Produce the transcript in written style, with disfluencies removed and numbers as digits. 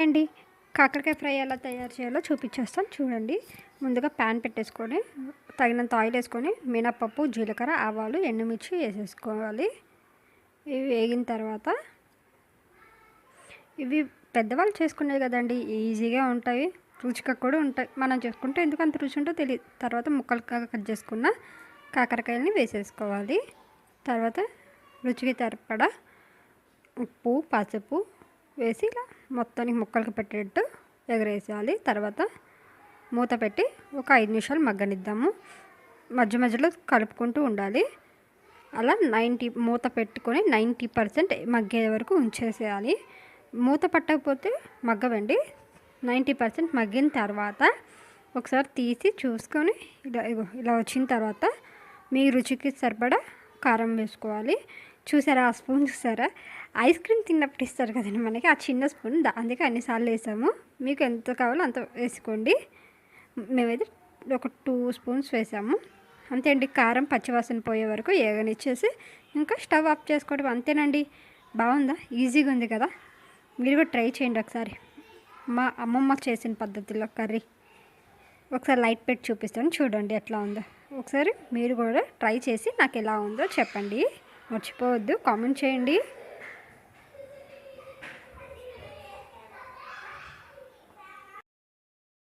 అండి కాకరకాయ ఫ్రై ఎలా తయారు చేయాలో చూపించేస్తాను చూడండి. ముందుగా ప్యాన్ పెట్టేసుకొని తగినంత ఆయిల్ వేసుకొని మినపప్పు, జీలకర్ర, ఆవాలు, ఎండుమిర్చి వేసేసుకోవాలి. ఇవి వేగిన తర్వాత ఇవి పెద్దవాళ్ళు చేసుకునేవి కదండి, ఈజీగా ఉంటాయి, రుచిగా కూడా ఉంటాయి. మనం చేసుకుంటే ఎందుకు అంత రుచి ఉంటో తెలియదు. తర్వాత ముక్కలుగా కట్ చేసుకున్న కాకరకాయలని వేసేసుకోవాలి. తర్వాత రుచికి సరిపడా ఉప్పు, పసుపు వేసి ఇలా మొత్తానికి ముక్కలకు పెట్టేటట్టు ఎగరేసేయాలి. తర్వాత మూత పెట్టి ఒక 5 నిమిషాలు మగ్గనిద్దాము. మధ్య మధ్యలో కలుపుకుంటూ ఉండాలి. అలా మూత పెట్టుకొని 90% మగ్గే వరకు ఉంచేసేయాలి. మూత పట్టకపోతే మగ్గవండి. 90% మగ్గిన తర్వాత ఒకసారి తీసి చూసుకొని ఇలా వచ్చిన తర్వాత మీ రుచికి సరిపడా కారం వేసుకోవాలి. చూసారా, ఆ స్పూన్ చూసారా, ఐస్ క్రీమ్ తిన్నప్పుడు ఇస్తారు కదండి మనకి, ఆ చిన్న స్పూన్, అందుకే అన్నిసార్లు వేసాము. మీకు ఎంత కావాలో అంత వేసుకోండి. మేమైతే ఒక 2 స్పూన్స్ వేసాము. అంతే అండి. కారం పచ్చివాసన పోయే వరకు ఏగనిచ్చేసి ఇంకా స్టవ్ ఆఫ్ చేసుకోవడం, అంతేనండి. బాగుందా? ఈజీగా ఉంది కదా. మీరు కూడా ట్రై చేయండి ఒకసారి. మా అమ్మమ్మ చేసిన పద్ధతిలో కర్రీ ఒకసారి లైట్ పెట్టి చూపిస్తాను చూడండి ఎట్లా ఉందో. ఒకసారి మీరు కూడా ట్రై చేసి నాకు ఎలా ఉందో చెప్పండి. మర్చిపోవద్దు, కామెంట్ చేయండి.